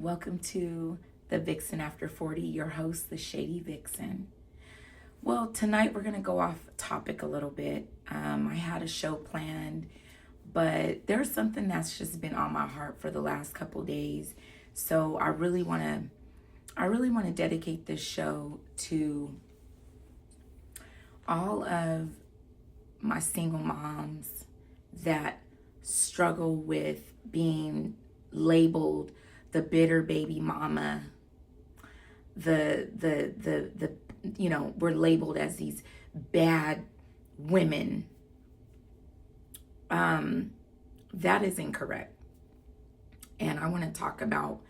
Welcome to the Vixen After 40, your host, the Shady Vixen. Well, tonight we're going to go off topic a little bit. I had a show planned, but there's something that's just been on my heart for the last couple days. So I really want to dedicate this show to all of my single moms that struggle with being labeled the bitter baby mama, the we're labeled as these bad women. That is incorrect. And I want to talk about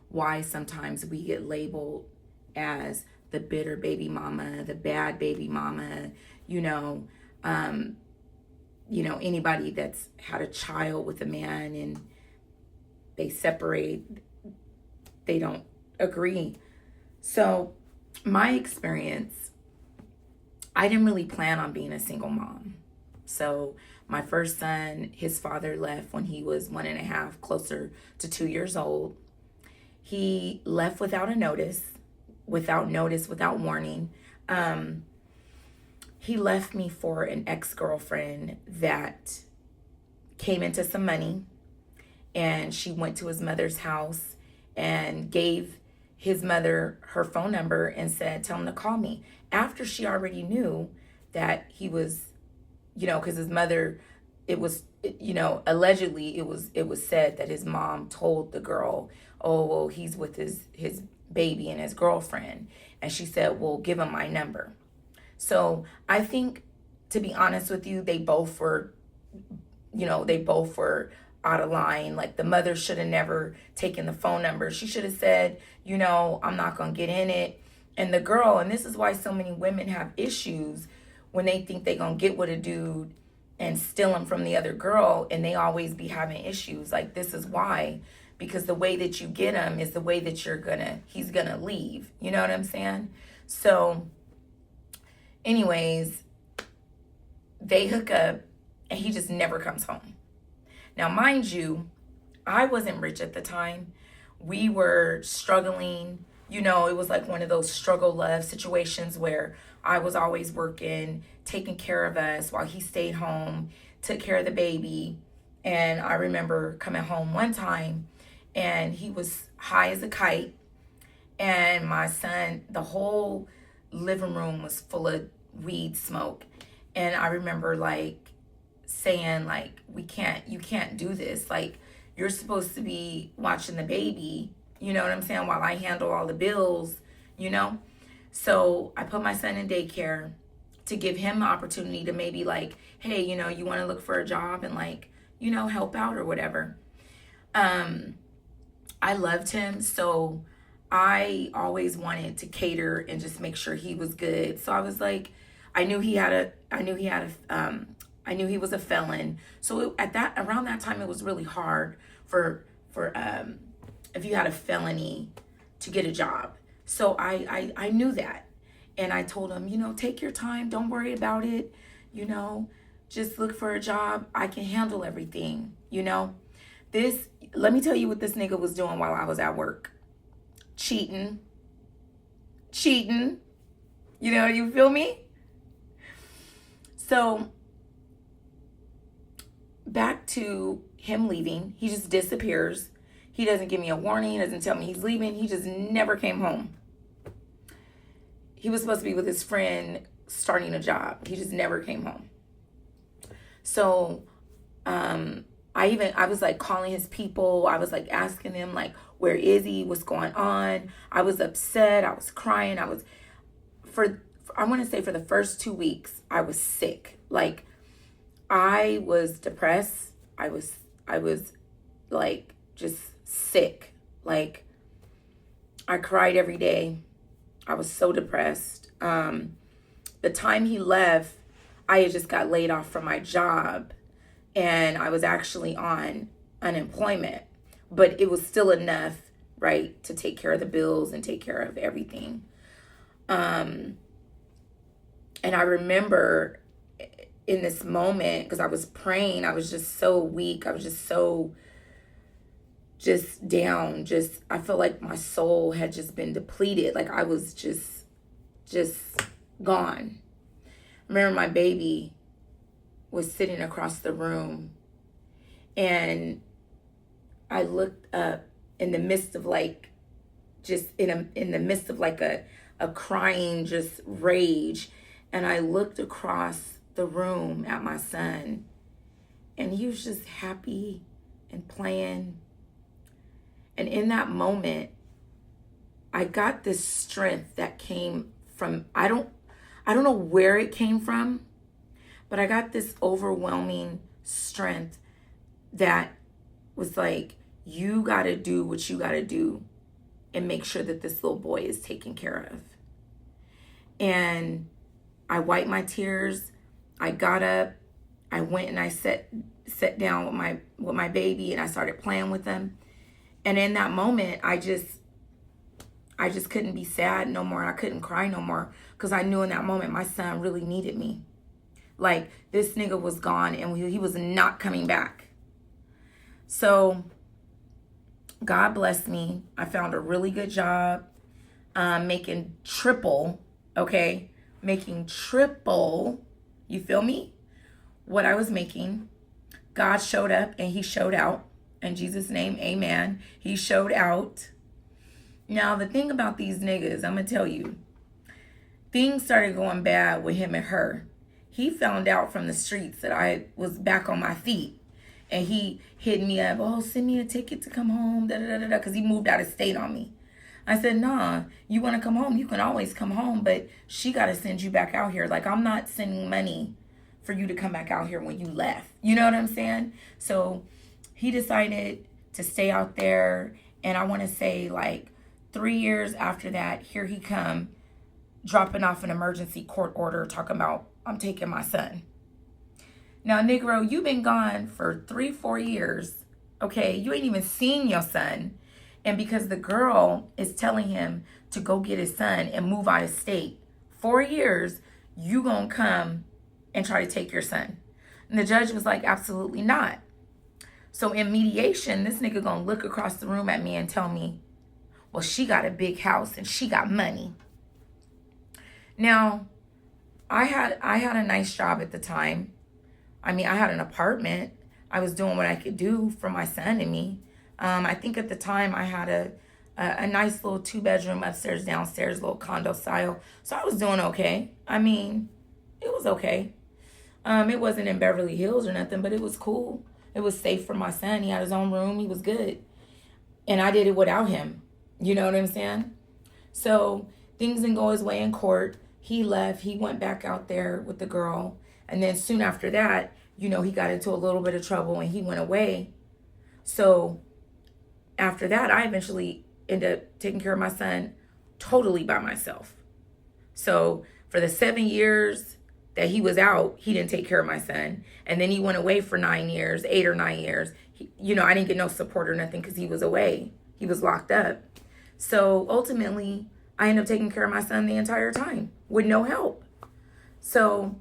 why sometimes we get labeled as the bitter baby mama, the bad baby mama, anybody that's had a child with a man and they separate, they don't agree. So my experience, I didn't really plan on being a single mom. So my first son, his father left when he was 1.5, closer to 2 years old. He left without without warning. He left me for an ex-girlfriend that came into some money, and she went to his mother's house and gave his mother her phone number and said, tell him to call me. After she already knew that he was, because his mother, allegedly it was said that his mom told the girl, oh, well, he's with his baby and his girlfriend. And she said, well, give him my number. So I think, to be honest with you, they both were out of line. Like, the mother should have never taken the phone number. She should have said, I'm not going to get in it. And the girl, and this is why so many women have issues when they think they're going to get with a dude and steal him from the other girl, and they always be having issues. Like, this is why, because the way that you get him is the way that he's going to leave. You know what I'm saying? So anyways, they hook up and he just never comes home. Now, mind you, I wasn't rich at the time. We were struggling. It was like one of those struggle love situations where I was always working, taking care of us while he stayed home, took care of the baby. And I remember coming home one time and he was high as a kite. And my son, the whole living room was full of weed smoke. And I remember saying, you can't do this. Like, you're supposed to be watching the baby, you know what I'm saying, while I handle all the bills, So I put my son in daycare to give him the opportunity to maybe hey, you want to look for a job and help out or whatever. I loved him, so I always wanted to cater and just make sure he was good. So I was like, I knew he was a felon. So around that time, it was really hard for if you had a felony to get a job. So I knew that. And I told him, take your time. Don't worry about it. Just look for a job. I can handle everything. Let me tell you what this nigga was doing while I was at work. Cheating. You feel me? So back to him leaving. He just disappears. He doesn't give me a warning. He doesn't tell me he's leaving. He just never came home. He was supposed to be with his friend starting a job. He just never came home. So I was calling his people. I was asking them where is he? What's going on? I was upset. I was crying. I want to say for the first 2 weeks, I was sick. I was depressed. I was just sick. I cried every day. I was so depressed. The time he left, I had just got laid off from my job, and I was actually on unemployment, but it was still enough, right, to take care of the bills and take care of everything. And I remember in this moment, because I was praying, I was just so weak. I was just so just down. Just, I feel like my soul had just been depleted. Like I was just gone. I remember my baby was sitting across the room, and I looked up in the midst of like, just in the midst of like a crying just rage, and I looked across the room at my son, and he was just happy and playing. And in that moment, I got this strength that came from, I don't know where it came from, but I got this overwhelming strength that was like, you got to do what you got to do and make sure that this little boy is taken care of. And I wiped my tears. I got up. I went and I sat down with my baby, and I started playing with him. And in that moment, I just couldn't be sad no more. I couldn't cry no more, because I knew in that moment my son really needed me. Like, this nigga was gone, and he was not coming back. So God blessed me. I found a really good job, making triple, okay? Making triple, you feel me? What I was making. God showed up and he showed out. In Jesus' name, amen. He showed out. Now, the thing about these niggas, I'm going to tell you, things started going bad with him and her. He found out from the streets that I was back on my feet. And he hit me up, oh, send me a ticket to come home, because he moved out of state on me. I said, nah, you want to come home? You can always come home, but she got to send you back out here. Like, I'm not sending money for you to come back out here when you left. You know what I'm saying? So he decided to stay out there. And I want to say like 3 years after that, here he come, dropping off an emergency court order, talking about, I'm taking my son. Now, Negro, you've been gone for 3-4 years, okay? You ain't even seen your son. And because the girl is telling him to go get his son and move out of state, 4 years, you gonna come and try to take your son. And the judge was like, absolutely not. So in mediation, this nigga gonna look across the room at me and tell me, well, she got a big house and she got money. Now, I had a nice job at the time. I mean, I had an apartment. I was doing what I could do for my son and me. I think at the time I had a nice little 2-bedroom upstairs, downstairs, little condo style. So I was doing okay. I mean, it was okay. It wasn't in Beverly Hills or nothing, but it was cool. It was safe for my son. He had his own room. He was good. And I did it without him. You know what I'm saying? So things didn't go his way in court. He left. He went back out there with the girl. And then soon after that, you know, he got into a little bit of trouble and he went away. So after that, I eventually ended up taking care of my son totally by myself. So for the 7 years that he was out, he didn't take care of my son. And then he went away for 9 years, 8 or 9 years. You know, I didn't get no support or nothing because he was away. He was locked up. So ultimately, I ended up taking care of my son the entire time with no help. So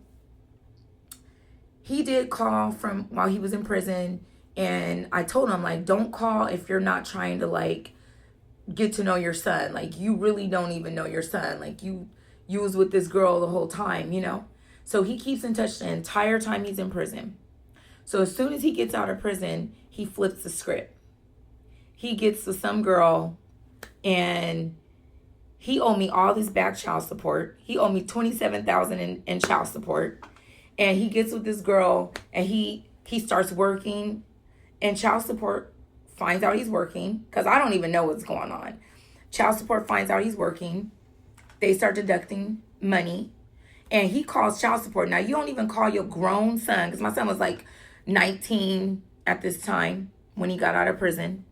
he did call from while he was in prison. And I told him, like, don't call if you're not trying to, like, get to know your son. Like, you really don't even know your son. Like, you was with this girl the whole time, you know. So he keeps in touch the entire time he's in prison. So as soon as he gets out of prison, he flips the script. He gets with some girl, and he owed me all this back child support. He owed me $27,000 in child support. And he gets with this girl, and he starts working. And child support finds out he's working, because I don't even know what's going on. Child support finds out he's working. They start deducting money. And he calls child support. Now, you don't even call your grown son, because my son was like 19 at this time when he got out of prison.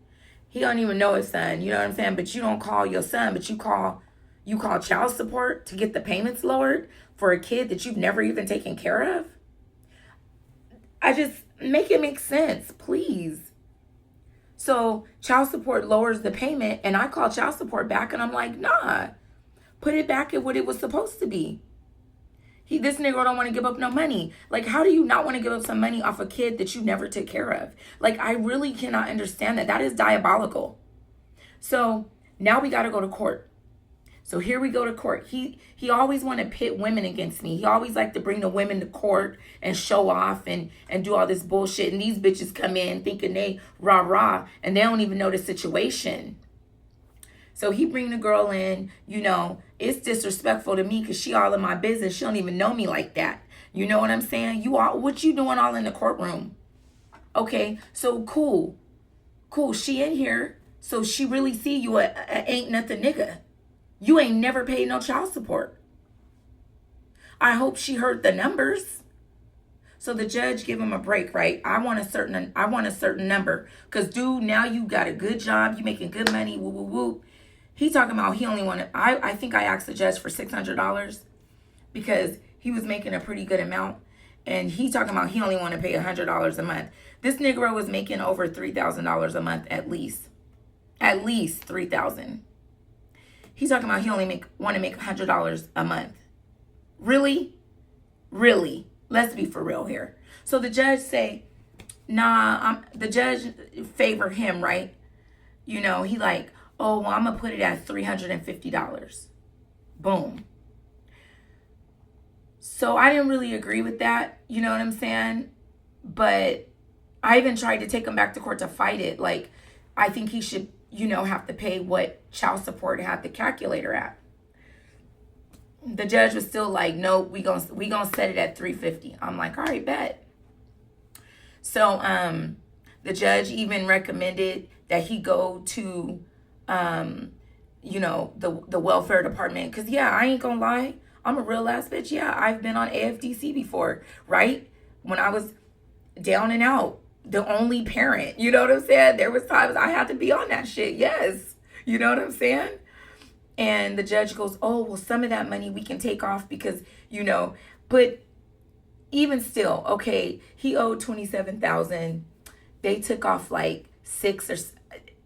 He don't even know his son, you know what I'm saying? But you don't call your son, but you call child support to get the payments lowered for a kid that you've never even taken care of. I just make it make sense, please. So child support lowers the payment, and I call child support back, and I'm like, nah, put it back at what it was supposed to be. This nigga don't want to give up no money. Like, how do you not want to give up some money off a kid that you never took care of? Like, I really cannot understand that. That is diabolical. So now we got to go to court. So here we go to court. He always want to pit women against me. He always like to bring the women to court and show off and do all this bullshit. And these bitches come in thinking they rah, and they don't even know the situation. So he bring the girl in, it's disrespectful to me because she all in my business. She don't even know me like that. You know what I'm saying? What you doing all in the courtroom? Okay, so cool. She in here, so she really see you a ain't nothing nigga. You ain't never paid no child support. I hope she heard the numbers. So the judge give him a break, right? I want a certain number. Because, dude, now you got a good job. You making good money. Woo, woo, woo. He talking about he only wanted, I think I asked the judge for $600 because he was making a pretty good amount. And he talking about he only want to pay $100 a month. This Negro was making over $3,000 a month at least. At least $3,000. He's talking about he only want to make $100 a month. Really? Really? Let's be for real here. So the judge say, nah, the judge favor him, right? He like, oh, well, I'm going to put it at $350. Boom. So I didn't really agree with that. You know what I'm saying? But I even tried to take him back to court to fight it. Like, I think he should, have to pay what child support had the calculator at. The judge was still like, no, we gonna set it at $350. I'm like, all right, bet. So the judge even recommended that he go to the welfare department. Because, yeah, I ain't gonna lie. I'm a real ass bitch. Yeah, I've been on AFDC before, right? When I was down and out, the only parent. You know what I'm saying? There was times I had to be on that shit. Yes. You know what I'm saying? And the judge goes, oh, well, some of that money we can take off because, but even still, okay, he owed $27,000. They took off like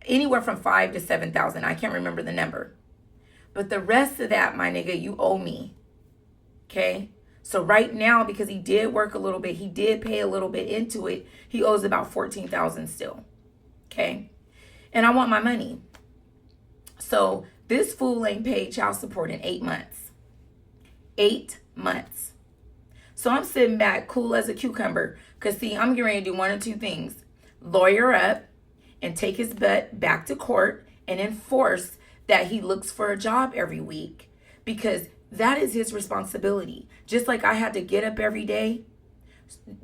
anywhere from $5,000 to $7,000. I can't remember the number. But the rest of that, my nigga, you owe me. Okay? So right now, because he did work a little bit, he did pay a little bit into it, he owes about $14,000 still. Okay? And I want my money. So this fool ain't paid child support in 8 months. 8 months. So I'm sitting back cool as a cucumber. Because, see, I'm getting ready to do one of two things. Lawyer up and take his butt back to court and enforce that he looks for a job every week. Because that is his responsibility. Just like I had to get up every day,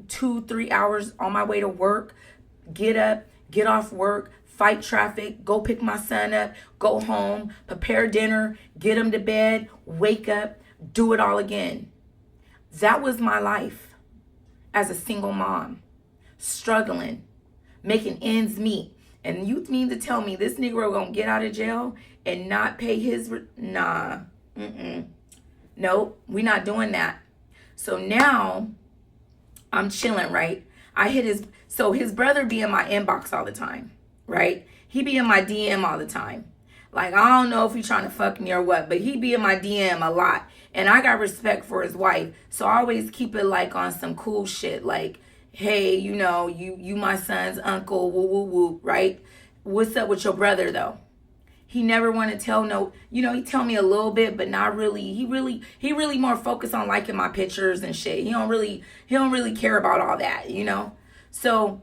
2-3 hours on my way to work, get up, get off work, fight traffic, go pick my son up, go home, prepare dinner, get him to bed, wake up, do it all again. That was my life as a single mom, struggling, making ends meet. And you mean to tell me this Negro gonna get out of jail and not pay his, nah, nope, we not doing that. So now I'm chilling, right? So his brother be in my inbox all the time, right? He be in my DM all the time. Like, I don't know if he trying to fuck me or what, but he be in my DM a lot. And I got respect for his wife. So I always keep it like on some cool shit. Like, hey, you my son's uncle, woo, woo, woo, right? What's up with your brother, though? He never want to tell he tell me a little bit, but not really. He really more focused on liking my pictures and shit. He don't really care about all that, So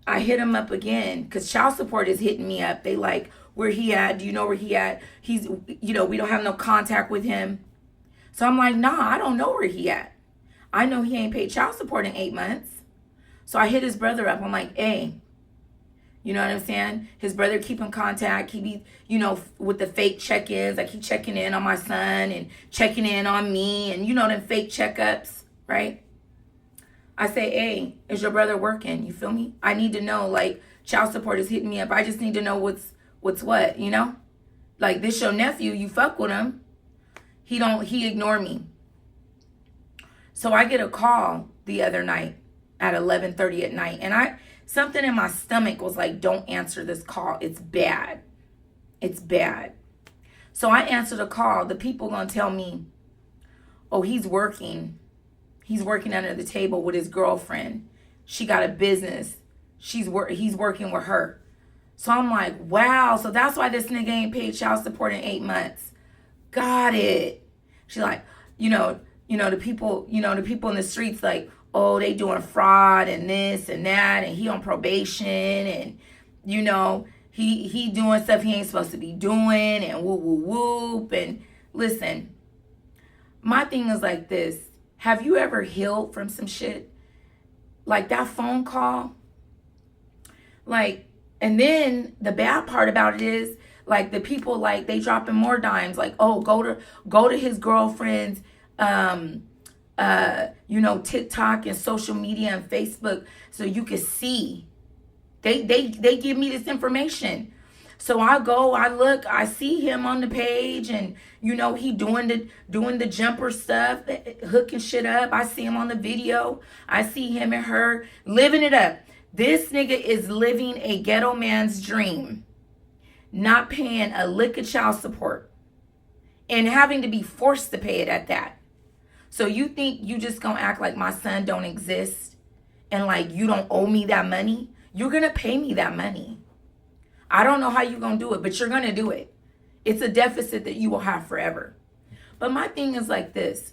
I hit him up again because child support is hitting me up. They like, where he at? Do you know where he at? He's, we don't have no contact with him. So I'm like, nah, I don't know where he at. I know he ain't paid child support in 8 months. So I hit his brother up. I'm like, hey, you know what I'm saying? His brother keep in contact. He be, with the fake check-ins. Like, he checking in on my son and checking in on me and, them fake checkups, right? I say, hey, is your brother working? You feel me? I need to know, like, child support is hitting me up. I just need to know what's what, Like, this your nephew, you fuck with him. He ignored me. So I get a call the other night at 11:30 at night. And something in my stomach was like, don't answer this call. It's bad. It's bad. So I answered the call. The people gonna tell me, oh, he's working. he's working under the table with his girlfriend. She got a business. He's working with her. So I'm like, wow. So that's why this nigga ain't paid child support in 8 months. Got it. She's like, the people in the streets like, oh, they doing fraud and this and that, and he on probation, and he doing stuff he ain't supposed to be doing, and whoop whoop whoop. And listen, my thing is like this. Have you ever healed from some shit? Like that phone call? Like, and then the bad part about it is, like, the people, like, they dropping more dimes. Like, oh, go to his girlfriend's, TikTok and social media and Facebook so you can see. They give me this information. So I go, I look, I see him on the page, and he doing the jumper stuff, hooking shit up. I see him on the video. I see him and her living it up. This nigga is living a ghetto man's dream, not paying a lick of child support and having to be forced to pay it at that. So you think you just gonna act like my son don't exist and like you don't owe me that money? You're gonna pay me that money. I don't know how you're gonna do it, but you're gonna do it. It's a deficit that you will have forever. But my thing is like this.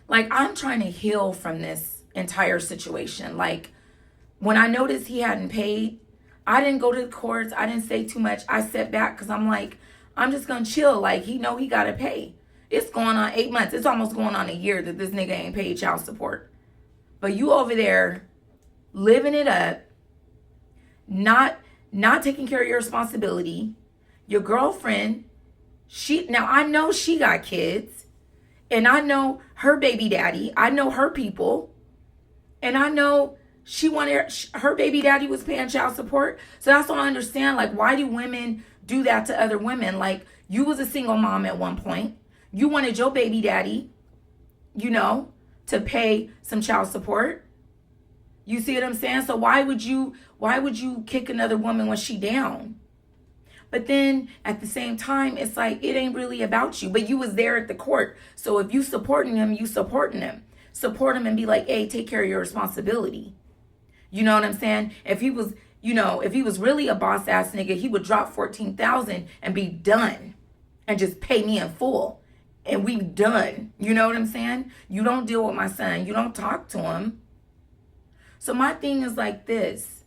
Like, I'm trying to heal from this entire situation. Like, when I noticed he hadn't paid, I didn't go to the courts. I didn't say too much. I sat back because I'm like, I'm just going to chill. Like, he got to pay. It's going on 8 months. It's almost going on a year that this nigga ain't paid child support. But you over there living it up, not taking care of your responsibility. Your girlfriend, now I know she got kids, and I know her baby daddy. I know her people, and I know her baby daddy was paying child support. So that's what I understand. Like, why do women do that to other women? Like, you was a single mom at one point. You wanted your baby daddy, to pay some child support. You see what I'm saying? So why would you kick another woman when she down? But then at the same time, it's like, it ain't really about you. But you was there at the court. So if you supporting him, you supporting him. Support him and be like, hey, take care of your responsibility. You know what I'm saying? If he was really a boss ass nigga, he would drop $14,000 and be done and just pay me in full. And we done. You know what I'm saying? You don't deal with my son. You don't talk to him. So my thing is like this.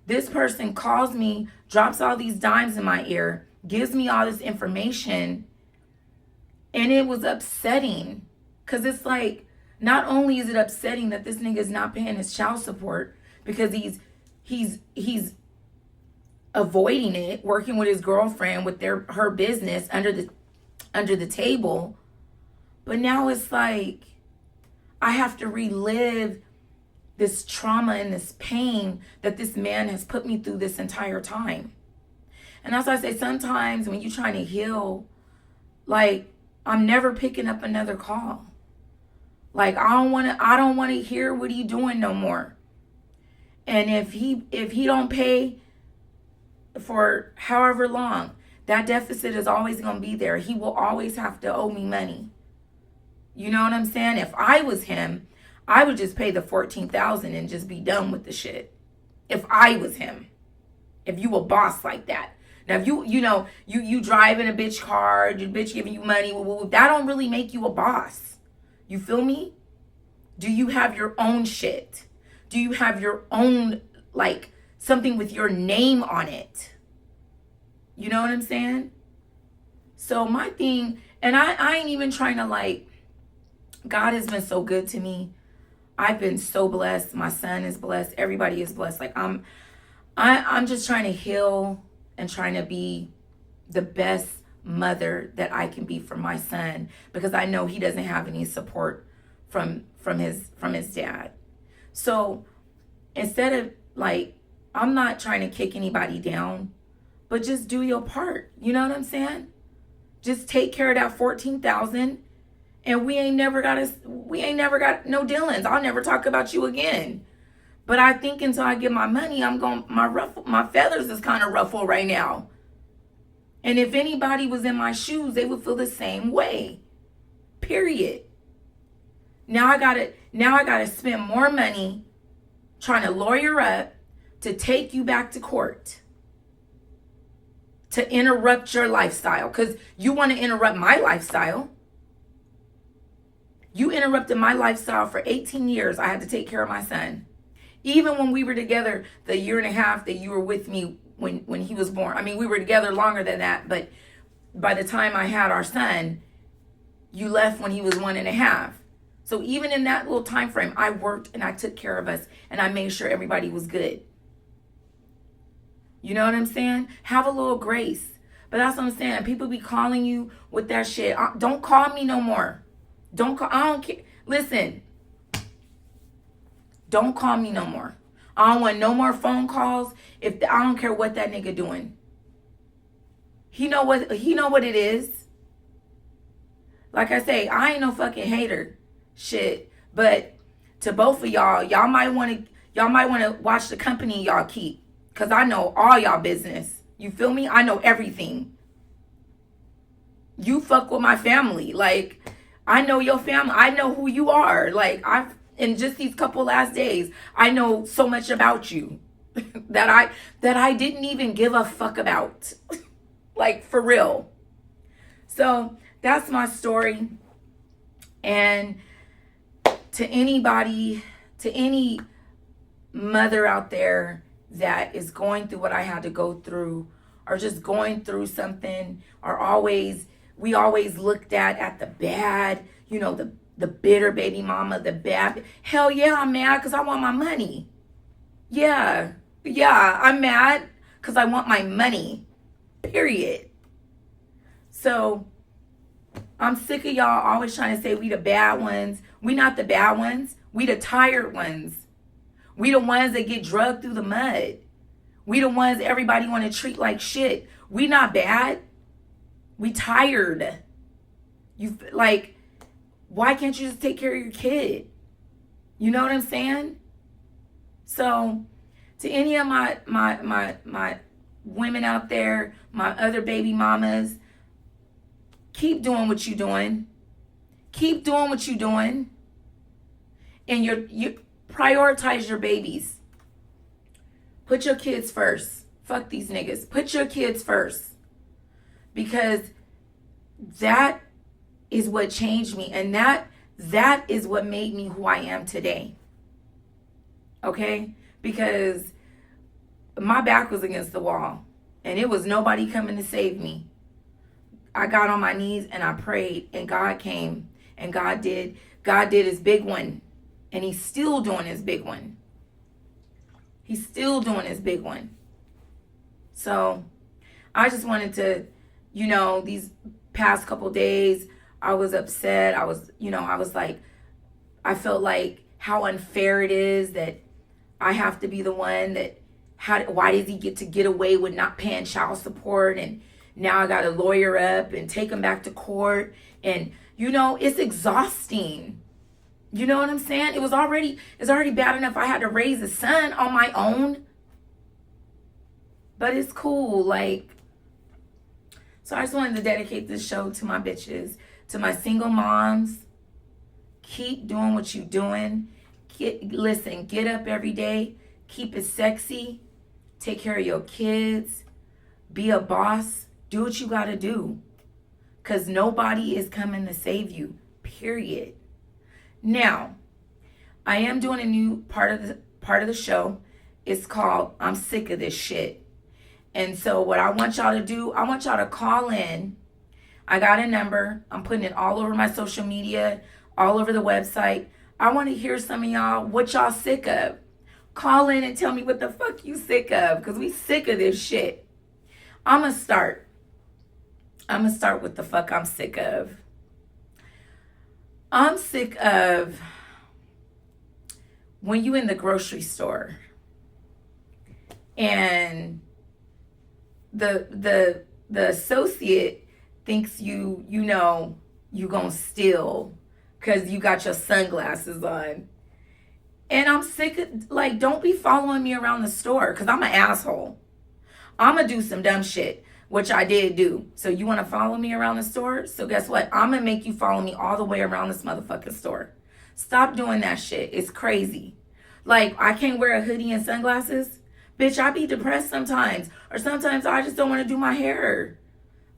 This person calls me, drops all these dimes in my ear, gives me all this information, and it was upsetting. Because it's like, not only is it upsetting that this nigga is not paying his child support, because he's avoiding it, working with his girlfriend with her business under the table. But now it's like, I have to relive this trauma and this pain that this man has put me through this entire time. And as I say, sometimes when you're trying to heal, like, I'm never picking up another call. Like, I don't want to hear what he doing no more. And if he don't pay for however long, that deficit is always going to be there. He will always have to owe me money. You know what I'm saying? If I was him, I would just pay the $14,000 and just be done with the shit. If I was him. If you a boss like that. Now, if you driving a bitch car, your bitch giving you money, that don't really make you a boss. You feel me? Do you have your own shit? Do you have your own, like, something with your name on it? You know what I'm saying? So my thing, and I ain't even trying to, like, God has been so good to me. I've been so blessed. My son is blessed. Everybody is blessed. Like, I'm just trying to heal and trying to be the best mother that I can be for my son, because I know he doesn't have any support from his dad. So instead of, like, I'm not trying to kick anybody down, but just do your part. You know what I'm saying? Just take care of that $14,000, and we ain't never got no dealings. I'll never talk about you again. But I think until I get my money, my feathers is kind of ruffled right now. And if anybody was in my shoes, they would feel the same way. Period. Now I gotta spend more money trying to lawyer up to take you back to court to interrupt your lifestyle, because you want to interrupt my lifestyle. You interrupted my lifestyle for 18 years. I had to take care of my son. Even when we were together, the year and a half that you were with me when he was born. I mean, we were together longer than that, but by the time I had our son, you left when he was 1.5. So even in that little time frame, I worked and I took care of us and I made sure everybody was good. You know what I'm saying? Have a little grace. But that's what I'm saying. People be calling you with that shit. Don't call me no more. Don't call. I don't care. Listen. Don't call me no more. I don't want no more phone calls. I don't care what that nigga doing. He know what it is. Like I say, I ain't no fucking hater. Shit. But to both of y'all might want to watch the company y'all keep. Because I know all y'all business. You feel me? I know everything. You fuck with my family. Like, I know your family. I know who you are. Like, in just these couple last days, I know so much about you that I didn't even give a fuck about. Like, for real. So, that's my story. And to anybody, to any mother out there that is going through what I had to go through, or just going through something, or we always looked at the bad, you know, the bitter baby mama, the bad. Hell yeah, I'm mad because I want my money. Yeah, I'm mad because I want my money. Period. So I'm sick of y'all always trying to say we the bad ones. We not the bad ones. We the tired ones. We the ones that get drugged through the mud. We the ones everybody want to treat like shit. We not bad. We tired. You like, why can't you just take care of your kid? You know what I'm saying? So, to any of my women out there, my other baby mamas, keep doing what you're doing. Keep doing what you're doing. And you prioritize your babies. Put your kids first. Fuck these niggas. Put your kids first. Because that is what changed me. And that is what made me who I am today. Okay? Because my back was against the wall. And it was nobody coming to save me. I got on my knees and I prayed. And God came. And God did his big one. And he's still doing his big one. He's still doing his big one. So I just wanted to, you know, these past couple days, I was upset. I was like, I felt like how unfair it is that I have to be the one that, why does he get away with not paying child support? And now I got to lawyer up and take him back to court. And, you know, it's exhausting. You know what I'm saying? It's already bad enough I had to raise a son on my own. But it's cool. Like, so I just wanted to dedicate this show to my bitches, to my single moms. Keep doing what you're doing. Get up every day. Keep it sexy. Take care of your kids. Be a boss. Do what you got to do. Because nobody is coming to save you. Period. Now, I am doing a new part of the show. It's called I'm Sick of This Shit. And so what I want y'all to do, I want y'all to call in. I got a number. I'm putting it all over my social media, all over the website. I want to hear some of y'all, what y'all sick of. Call in and tell me what the fuck you sick of, because we sick of this shit. I'm going to start with the fuck I'm sick of. I'm sick of when you in the grocery and the associate thinks you gonna steal because you got your sunglasses on. And I'm sick of, like, don't be following me around the store because I'm an asshole. I'm gonna do some dumb shit, which I did do. So you want to follow me around the store? So guess what? I'm going to make you follow me all the way around this motherfucking store. Stop doing that shit. It's crazy. Like, I can't wear a hoodie and sunglasses. Bitch, I be depressed sometimes. Or sometimes I just don't want to do my hair.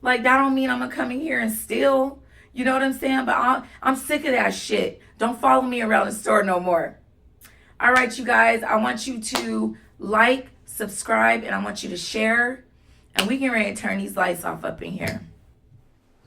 Like, that don't mean I'm going to come in here and steal. You know what I'm saying? But I'm sick of that shit. Don't follow me around the store no more. All right, you guys. I want you to like, subscribe, and I want you to share. And we can ready to turn these lights off up in here.